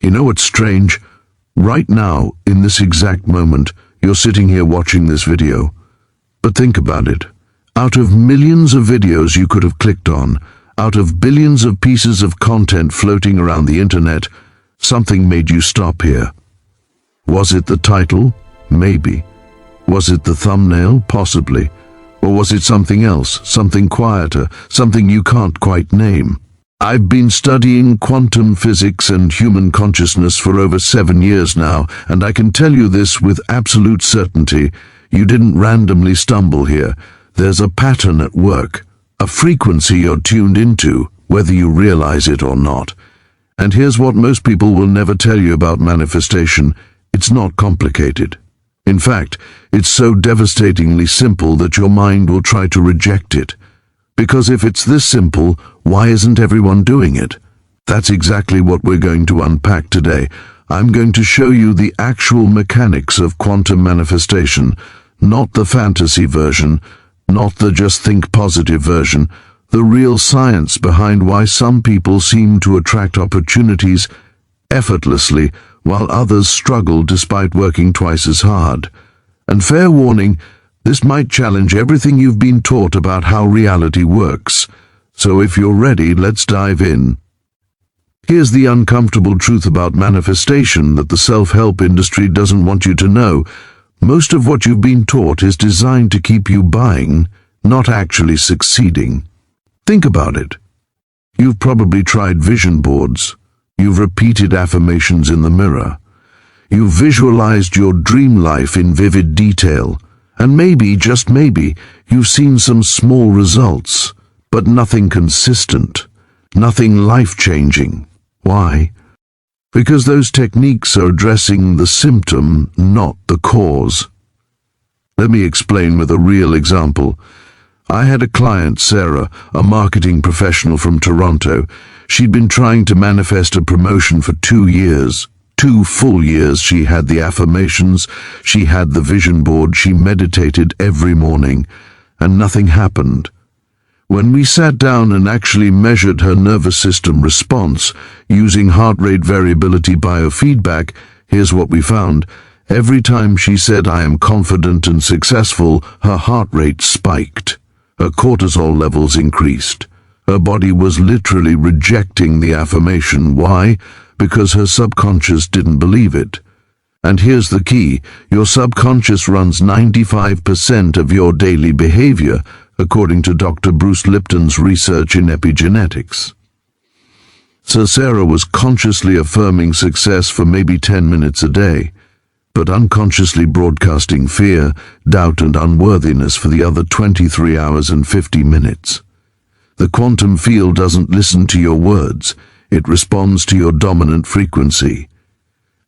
You know what's strange? Right now, in this exact moment, you're sitting here watching this video. But think about it. Out of millions of videos you could have clicked on, out of billions of pieces of content floating around the internet, something made you stop here. Was it the title? Maybe. Was it the thumbnail? Possibly. Or was it something else, something quieter, something you can't quite name? I've been studying quantum physics and human consciousness for over 7 years now, and I can tell you this with absolute certainty. You didn't randomly stumble here. There's a pattern at work, a frequency you're tuned into, whether you realize it or not. And here's what most people will never tell you about manifestation. It's not complicated. In fact, it's so devastatingly simple that your mind will try to reject it. Because if it's this simple, why isn't everyone doing it? That's exactly what we're going to unpack today. I'm going to show you the actual mechanics of quantum manifestation, not the fantasy version, not the just think positive version, the real science behind why some people seem to attract opportunities effortlessly while others struggle despite working twice as hard. And fair warning, this might challenge everything you've been taught about how reality works. So if you're ready, let's dive in. Here's the uncomfortable truth about manifestation that the self-help industry doesn't want you to know. Most of what you've been taught is designed to keep you buying, not actually succeeding. Think about it. You've probably tried vision boards. You've repeated affirmations in the mirror. You've visualized your dream life in vivid detail. And maybe, just maybe, you've seen some small results, but nothing consistent, nothing life-changing. Why? Because those techniques are addressing the symptom, not the cause. Let me explain with a real example. I had a client, Sarah, a marketing professional from Toronto. She'd been trying to manifest a promotion for 2 years. 2 full years. She had the affirmations, she had the vision board, she meditated every morning, and nothing happened. When we sat down and actually measured her nervous system response using heart rate variability biofeedback, here's what we found. Every time she said, "I am confident and successful," her heart rate spiked. Her cortisol levels increased. Her body was literally rejecting the affirmation. Why? Because her subconscious didn't believe it. And here's the key. Your subconscious runs 95% of your daily behavior, according to Dr. Bruce Lipton's research in Epigenetics. So Sarah was consciously affirming success for maybe 10 minutes a day, but unconsciously broadcasting fear, doubt, and unworthiness for the other 23 hours and 50 minutes. The quantum field doesn't listen to your words. It responds to your dominant frequency.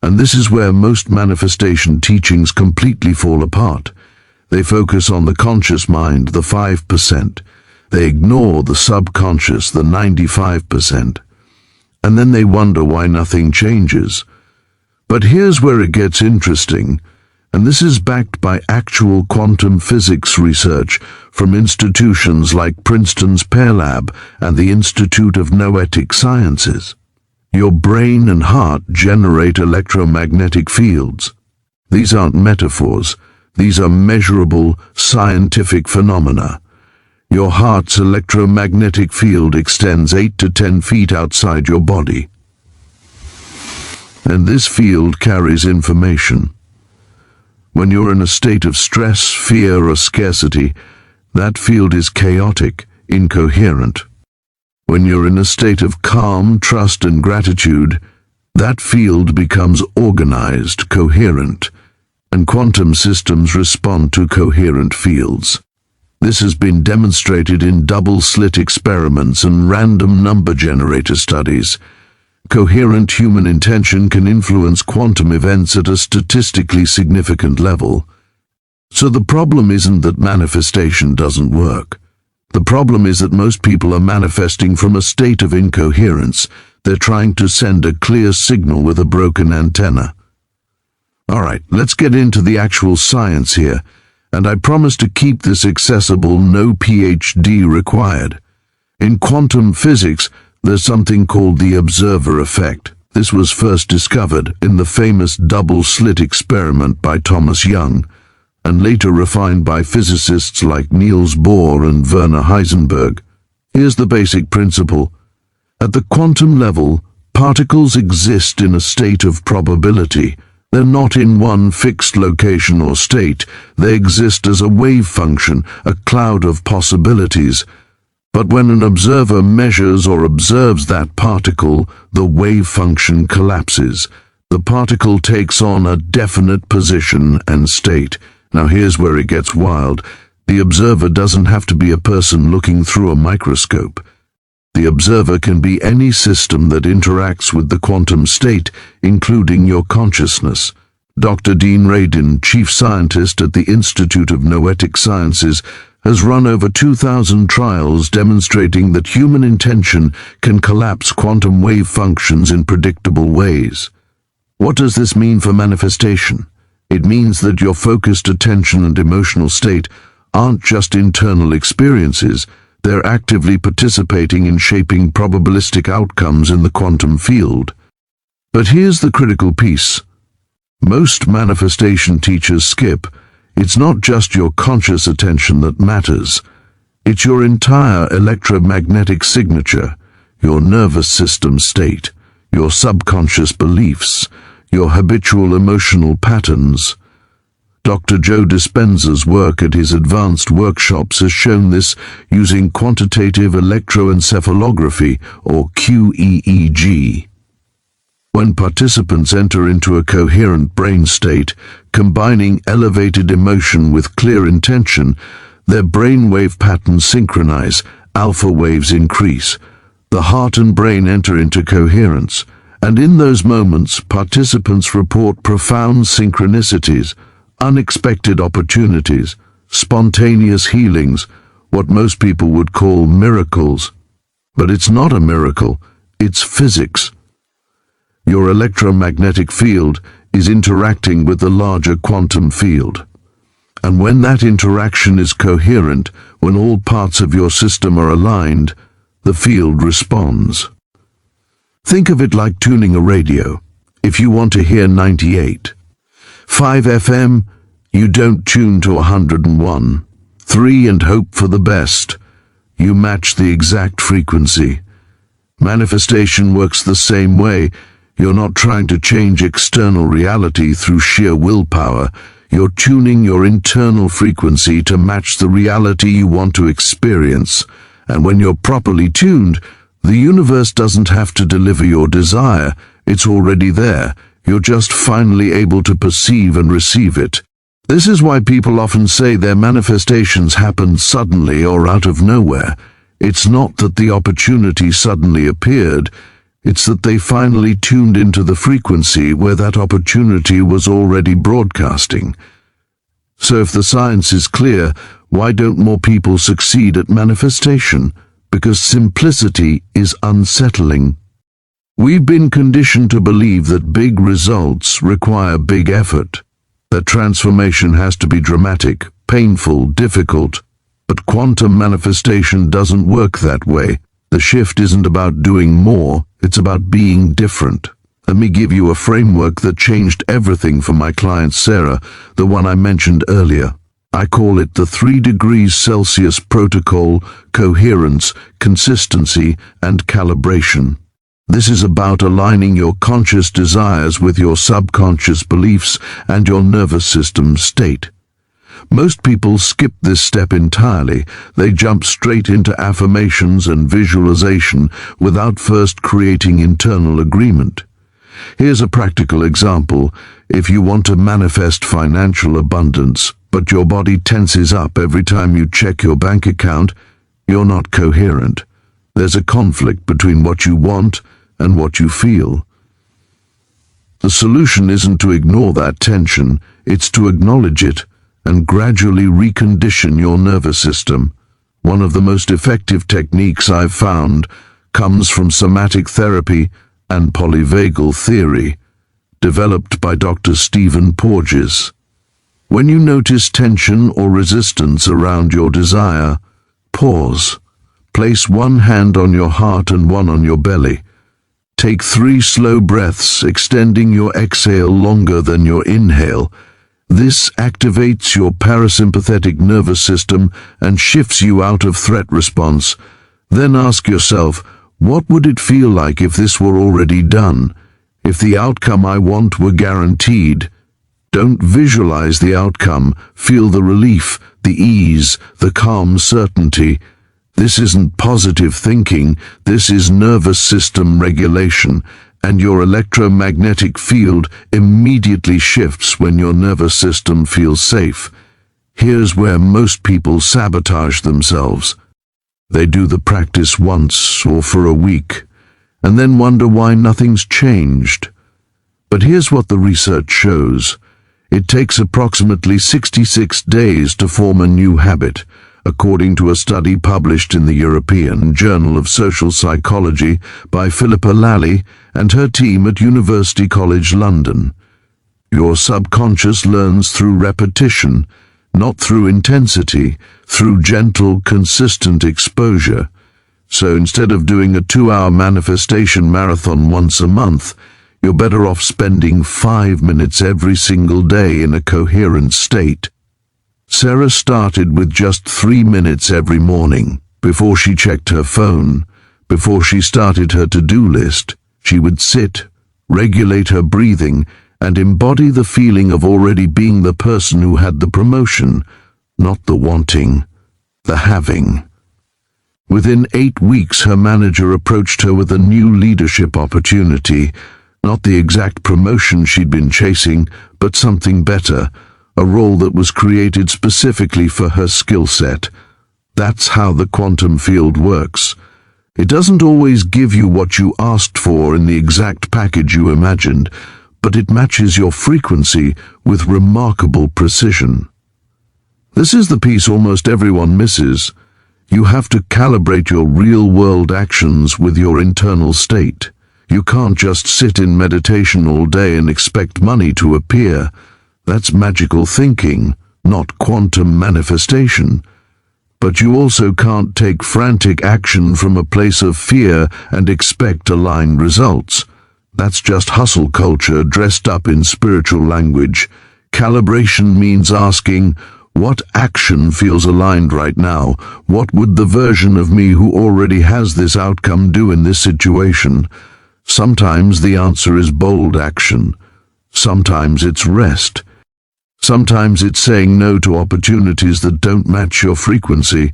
And this is where most manifestation teachings completely fall apart. They focus on the conscious mind, the 5%. They ignore the subconscious, the 95%. And then they wonder why nothing changes. But here's where it gets interesting, and this is backed by actual quantum physics research from institutions like Princeton's PEAR Lab and the Institute of Noetic Sciences. Your brain and heart generate electromagnetic fields. These aren't metaphors. These are measurable, scientific phenomena. Your heart's electromagnetic field extends 8 to 10 feet outside your body. And this field carries information. When you're in a state of stress, fear, or scarcity, that field is chaotic, incoherent. When you're in a state of calm, trust, and gratitude, that field becomes organized, coherent, and quantum systems respond to coherent fields. This has been demonstrated in double-slit experiments and random number generator studies. Coherent human intention can influence quantum events at a statistically significant level. So the problem isn't that manifestation doesn't work. The problem is that most people are manifesting from a state of incoherence. They're trying to send a clear signal with a broken antenna. All right, let's get into the actual science here, and I promise to keep this accessible, no PhD required. In quantum physics, there's something called the observer effect. This was first discovered in the famous double-slit experiment by Thomas Young, and later refined by physicists like Niels Bohr and Werner Heisenberg. Here's the basic principle. At the quantum level, particles exist in a state of probability. They're not in one fixed location or state. They exist as a wave function, a cloud of possibilities. But when an observer measures or observes that particle, the wave function collapses. The particle takes on a definite position and state. Now here's where it gets wild. The observer doesn't have to be a person looking through a microscope. The observer can be any system that interacts with the quantum state, including your consciousness. Dr. Dean Radin, chief scientist at the Institute of Noetic Sciences, has run over 2,000 trials demonstrating that human intention can collapse quantum wave functions in predictable ways. What does this mean for manifestation? It means that your focused attention and emotional state aren't just internal experiences. They're actively participating in shaping probabilistic outcomes in the quantum field. But here's the critical piece. Most manifestation teachers skip. It's not just your conscious attention that matters. It's your entire electromagnetic signature, your nervous system state, your subconscious beliefs, your habitual emotional patterns. Dr. Joe Dispenza's work at his advanced workshops has shown this using quantitative electroencephalography, or QEEG. When participants enter into a coherent brain state, combining elevated emotion with clear intention, their brainwave patterns synchronize, alpha waves increase. The heart and brain enter into coherence, and in those moments, participants report profound synchronicities, unexpected opportunities, spontaneous healings, what most people would call miracles. But it's not a miracle, it's physics. Your electromagnetic field is interacting with the larger quantum field. And when that interaction is coherent, when all parts of your system are aligned, the field responds. Think of it like tuning a radio. If you want to hear 98. 5 FM, you don't tune to 101. 3 and hope for the best. You match the exact frequency. Manifestation works the same way. You're not trying to change external reality through sheer willpower. You're tuning your internal frequency to match the reality you want to experience. And when you're properly tuned, the universe doesn't have to deliver your desire. It's already there. You're just finally able to perceive and receive it. This is why people often say their manifestations happen suddenly or out of nowhere. It's not that the opportunity suddenly appeared. It's that they finally tuned into the frequency where that opportunity was already broadcasting. So if the science is clear, why don't more people succeed at manifestation? Because simplicity is unsettling. We've been conditioned to believe that big results require big effort, that transformation has to be dramatic, painful, difficult. But quantum manifestation doesn't work that way. The shift isn't about doing more, it's about being different. Let me give you a framework that changed everything for my client Sarah, the one I mentioned earlier. I call it the 3 degrees Celsius protocol: coherence, consistency, and calibration. This is about aligning your conscious desires with your subconscious beliefs and your nervous system state. Most people skip this step entirely. They jump straight into affirmations and visualization without first creating internal agreement. Here's a practical example. If you want to manifest financial abundance, but your body tenses up every time you check your bank account, you're not coherent. There's a conflict between what you want and what you feel. The solution isn't to ignore that tension, it's to acknowledge it and gradually recondition your nervous system. One of the most effective techniques I've found comes from somatic therapy and polyvagal theory, developed by Dr. Stephen Porges. When you notice tension or resistance around your desire, pause. Place one hand on your heart and one on your belly. Take 3 slow breaths, extending your exhale longer than your inhale. This activates your parasympathetic nervous system and shifts you out of threat response. Then ask yourself, what would it feel like if this were already done? If the outcome I want were guaranteed? Don't visualize the outcome, feel the relief, the ease, the calm certainty. This isn't positive thinking, this is nervous system regulation, and your electromagnetic field immediately shifts when your nervous system feels safe. Here's where most people sabotage themselves. They do the practice once or for a week, and then wonder why nothing's changed. But here's what the research shows. It takes approximately 66 days to form a new habit, according to a study published in the European Journal of Social Psychology by Philippa Lally and her team at University College London. Your subconscious learns through repetition, not through intensity, through gentle, consistent exposure. So instead of doing a 2-hour manifestation marathon once a month, you're better off spending 5 minutes every single day in a coherent state. Sarah started with just 3 minutes every morning. Before she checked her phone, before she started her to-do list, she would sit, regulate her breathing, and embody the feeling of already being the person who had the promotion, not the wanting, the having. Within 8 weeks, her manager approached her with a new leadership opportunity, not the exact promotion she'd been chasing, but something better, a role that was created specifically for her skill set. That's how the quantum field works. It doesn't always give you what you asked for in the exact package you imagined, but it matches your frequency with remarkable precision. This is the piece almost everyone misses. You have to calibrate your real-world actions with your internal state. You can't just sit in meditation all day and expect money to appear. That's magical thinking, not quantum manifestation. But you also can't take frantic action from a place of fear and expect aligned results. That's just hustle culture dressed up in spiritual language. Calibration means asking, what action feels aligned right now? What would the version of me who already has this outcome do in this situation? Sometimes the answer is bold action. Sometimes it's rest. Sometimes it's saying no to opportunities that don't match your frequency,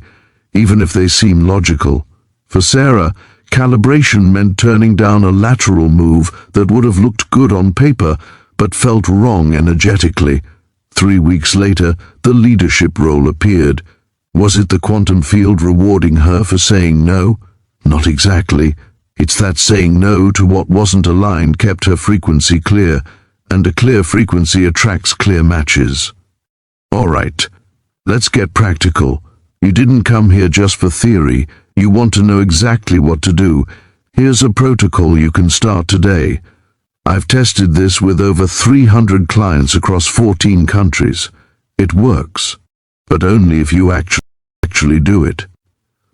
even if they seem logical. For Sarah, calibration meant turning down a lateral move that would have looked good on paper, but felt wrong energetically. 3 weeks later, the leadership role appeared. Was it the quantum field rewarding her for saying no? Not exactly. It's that saying no to what wasn't aligned kept her frequency clear, and a clear frequency attracts clear matches. All right, let's get practical. You didn't come here just for theory. You want to know exactly what to do. Here's a protocol you can start today. I've tested this with over 300 clients across 14 countries. It works, but only if you actually do it.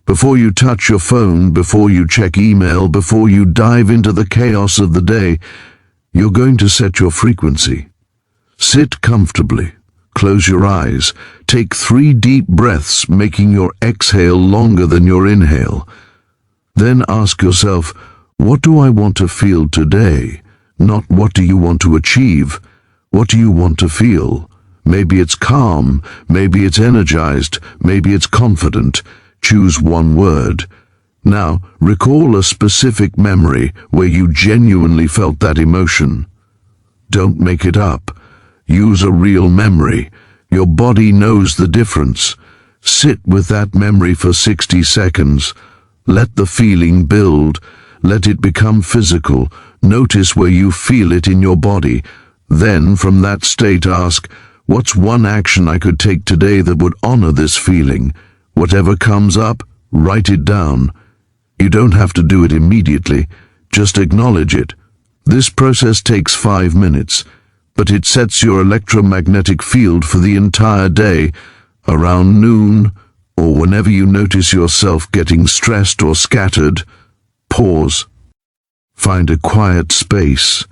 Before you touch your phone, before you check email, before you dive into the chaos of the day, you're going to set your frequency. Sit comfortably, close your eyes, take 3 deep breaths, making your exhale longer than your inhale. Then ask yourself, what do I want to feel today? Not what do you want to achieve? What do you want to feel? Maybe it's calm, maybe it's energized, maybe it's confident. Choose one word. Now, recall a specific memory where you genuinely felt that emotion. Don't make it up. Use a real memory. Your body knows the difference. Sit with that memory for 60 seconds. Let the feeling build. Let it become physical. Notice where you feel it in your body. Then, from that state, ask, what's one action I could take today that would honor this feeling? Whatever comes up, write it down. You don't have to do it immediately. Just acknowledge it. This process takes 5 minutes, but it sets your electromagnetic field for the entire day. Around noon, or whenever you notice yourself getting stressed or scattered, pause. Find a quiet space,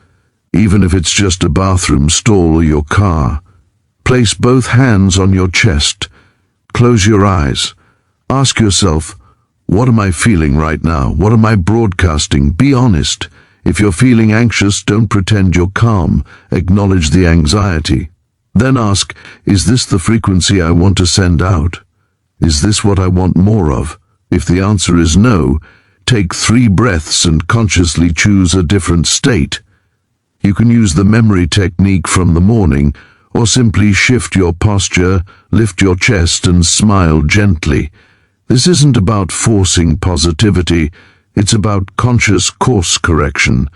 even if it's just a bathroom stall or your car. Place both hands on your chest. Close your eyes. Ask yourself, what am I feeling right now? What am I broadcasting? Be honest. If you're feeling anxious, don't pretend you're calm. Acknowledge the anxiety. Then ask, is this the frequency I want to send out? Is this what I want more of? If the answer is no, take 3 breaths and consciously choose a different state. You can use the memory technique from the morning, or simply shift your posture, lift your chest and smile gently. This isn't about forcing positivity, it's about conscious course correction.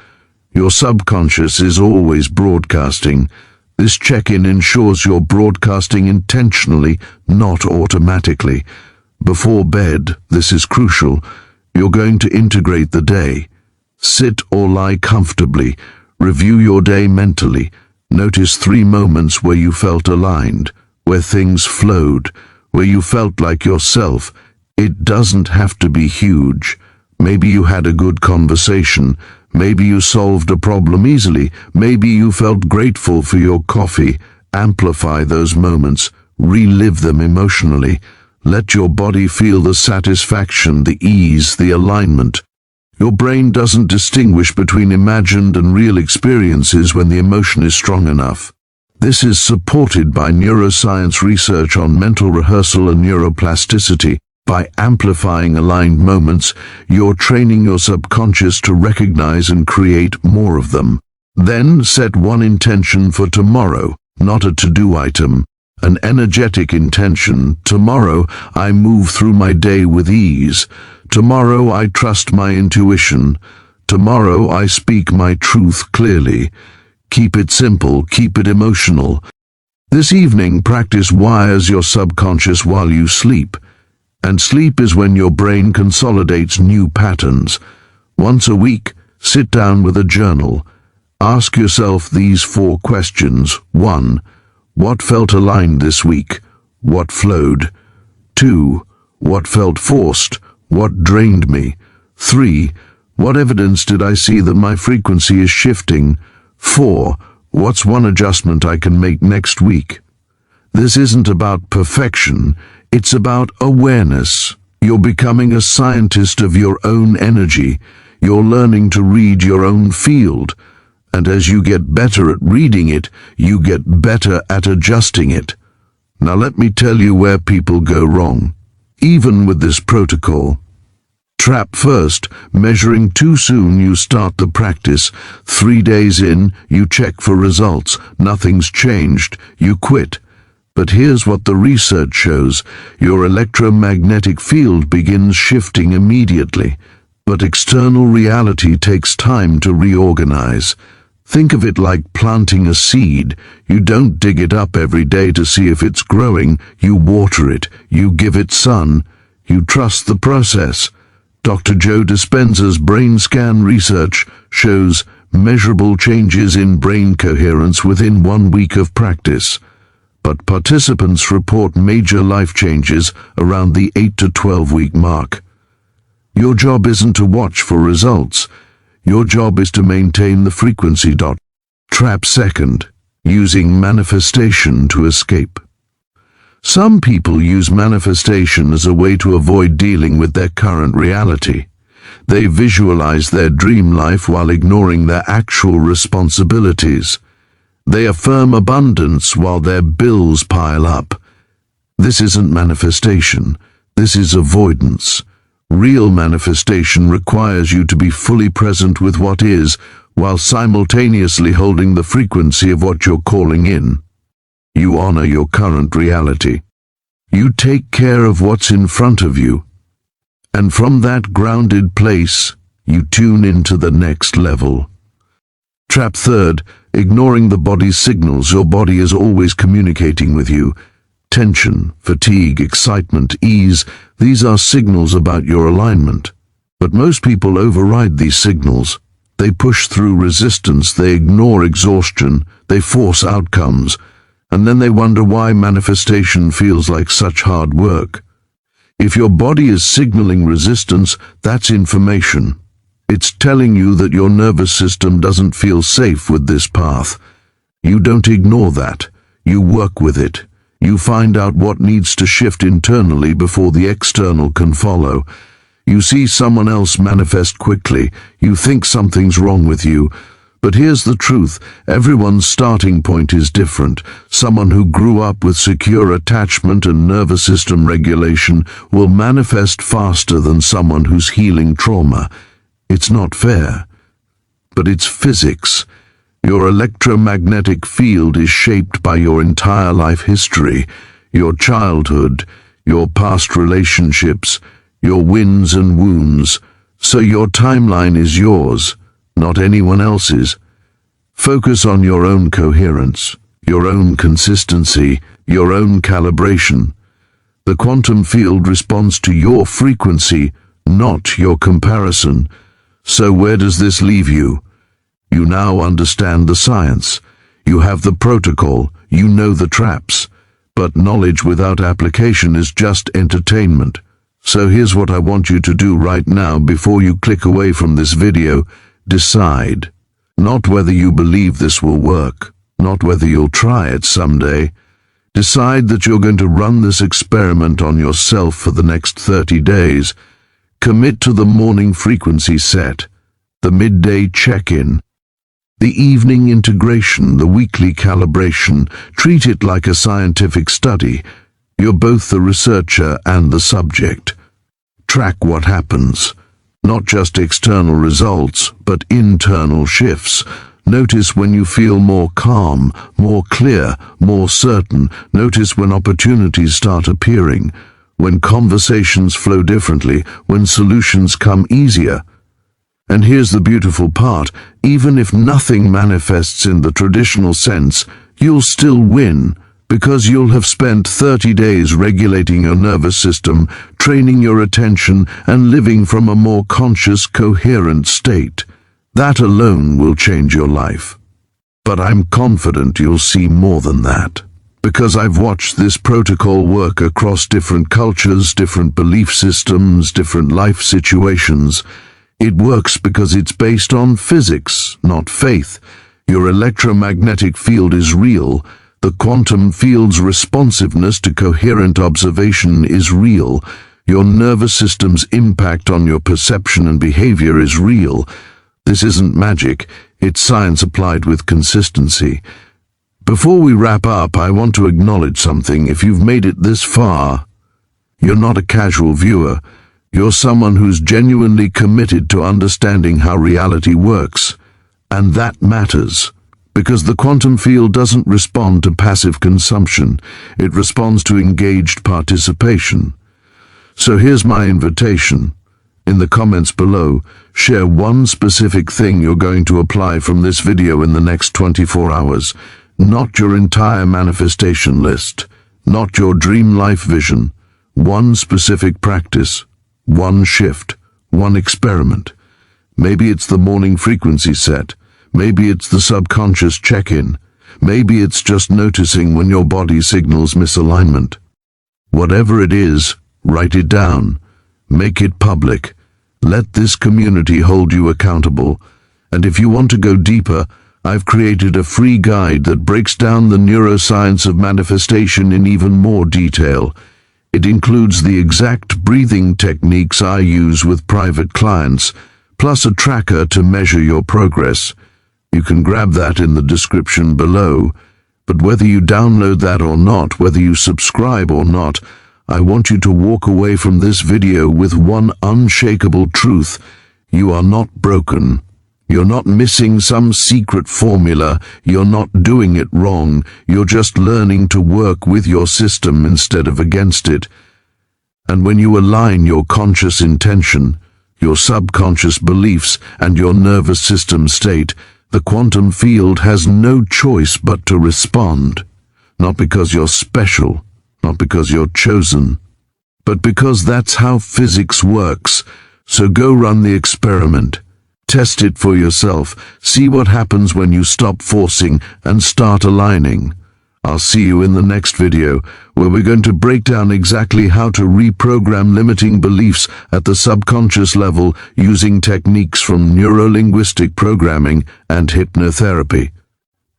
Your subconscious is always broadcasting. This check-in ensures you're broadcasting intentionally, not automatically. Before bed, this is crucial. You're going to integrate the day. Sit or lie comfortably. Review your day mentally. Notice 3 moments where you felt aligned, where things flowed, where you felt like yourself. It doesn't have to be huge. Maybe you had a good conversation. Maybe you solved a problem easily. Maybe you felt grateful for your coffee. Amplify those moments. Relive them emotionally. Let your body feel the satisfaction, the ease, the alignment. Your brain doesn't distinguish between imagined and real experiences when the emotion is strong enough. This is supported by neuroscience research on mental rehearsal and neuroplasticity. By amplifying aligned moments, you're training your subconscious to recognize and create more of them. Then set one intention for tomorrow, not a to-do item. An energetic intention. Tomorrow, I move through my day with ease. Tomorrow, I trust my intuition. Tomorrow, I speak my truth clearly. Keep it simple, keep it emotional. This evening, practice wires your subconscious while you sleep. And sleep is when your brain consolidates new patterns. Once a week, sit down with a journal. Ask yourself these 4 questions. 1. What felt aligned this week? What flowed? 2. What felt forced? What drained me? 3. What evidence did I see that my frequency is shifting? 4. What's one adjustment I can make next week? This isn't about perfection, it's about awareness. You're becoming a scientist of your own energy. You're learning to read your own field. And as you get better at reading it, you get better at adjusting it. Now let me tell you where people go wrong, even with this protocol. Trap first, measuring too soon. You start the practice. 3 days in, you check for results. Nothing's changed. You quit. But here's what the research shows. Your electromagnetic field begins shifting immediately. But external reality takes time to reorganize. Think of it like planting a seed. You don't dig it up every day to see if it's growing. You water it. You give it sun. You trust the process. Dr. Joe Dispenza's brain scan research shows measurable changes in brain coherence within 1 week of practice. But participants report major life changes around the 8 to 12 week mark. Your job isn't to watch for results. Your job is to maintain the frequency. Trap second, using manifestation to escape. Some people use manifestation as a way to avoid dealing with their current reality. They visualize their dream life while ignoring their actual responsibilities. They affirm abundance while their bills pile up. This isn't manifestation. This is avoidance. Real manifestation requires you to be fully present with what is, while simultaneously holding the frequency of what you're calling in. You honor your current reality. You take care of what's in front of you. And from that grounded place, you tune into the next level. Trap third, ignoring the body's signals. Your body is always communicating with you. Tension, fatigue, excitement, ease, these are signals about your alignment. But most people override these signals. They push through resistance, they ignore exhaustion, they force outcomes, and then they wonder why manifestation feels like such hard work. If your body is signaling resistance, that's information. It's telling you that your nervous system doesn't feel safe with this path. You don't ignore that. You work with it. You find out what needs to shift internally before the external can follow. You see someone else manifest quickly. You think something's wrong with you. But here's the truth. Everyone's starting point is different. Someone who grew up with secure attachment and nervous system regulation will manifest faster than someone who's healing trauma. It's not fair. But it's physics. Your electromagnetic field is shaped by your entire life history, your childhood, your past relationships, your wins and wounds. So your timeline is yours, not anyone else's. Focus on your own coherence, your own consistency, your own calibration. The quantum field responds to your frequency, not your comparison. So where does this leave you? You now understand the science. You have the protocol. You know the traps. But knowledge without application is just entertainment. So here's what I want you to do right now before you click away from this video. Decide. Not whether you believe this will work, not whether you'll try it someday. Decide that you're going to run this experiment on yourself for the next 30 days. Commit to the morning frequency set, the midday check-in, the evening integration, the weekly calibration. Treat it like a scientific study. You're both the researcher and the subject. Track what happens. Not just external results, but internal shifts. Notice when you feel more calm, more clear, more certain. Notice when opportunities start appearing, when conversations flow differently, when solutions come easier. And here's the beautiful part. Even if nothing manifests in the traditional sense, you'll still win, because you'll have spent 30 days regulating your nervous system, training your attention, and living from a more conscious, coherent state. That alone will change your life. But I'm confident you'll see more than that, because I've watched this protocol work across different cultures, different belief systems, different life situations. It works because it's based on physics, not faith. Your electromagnetic field is real. The quantum field's responsiveness to coherent observation is real. Your nervous system's impact on your perception and behavior is real. This isn't magic, it's science applied with consistency. Before we wrap up, I want to acknowledge something. If you've made it this far, you're not a casual viewer. You're someone who's genuinely committed to understanding how reality works. And that matters. Because the quantum field doesn't respond to passive consumption, it responds to engaged participation. So here's my invitation. In the comments below, share one specific thing you're going to apply from this video in the next 24 hours. Not your entire manifestation list, not your dream life vision. One specific practice, one shift, one experiment. Maybe it's the morning frequency set. Maybe it's the subconscious check-in. Maybe it's just noticing when your body signals misalignment. Whatever it is, write it down. Make it public. Let this community hold you accountable. And if you want to go deeper, I've created a free guide that breaks down the neuroscience of manifestation in even more detail. It includes the exact breathing techniques I use with private clients, plus a tracker to measure your progress. You can grab that in the description below. But whether you download that or not, whether you subscribe or not, I want you to walk away from this video with one unshakable truth. You are not broken. You're not missing some secret formula. You're not doing it wrong. You're just learning to work with your system instead of against it. And when you align your conscious intention, your subconscious beliefs, and your nervous system state, the quantum field has no choice but to respond. Not because you're special, not because you're chosen, but because that's how physics works. So go run the experiment. Test it for yourself. See what happens when you stop forcing and start aligning. I'll see you in the next video, where we're going to break down exactly how to reprogram limiting beliefs at the subconscious level using techniques from neuro-linguistic programming and hypnotherapy.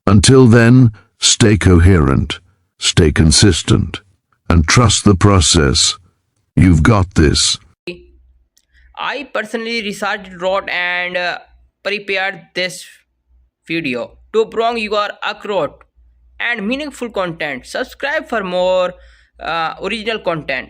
Until then, stay coherent, stay consistent, and trust the process. You've got this. I personally researched, wrote, and prepared this video to bring your accurate and meaningful content. Subscribe for more original content.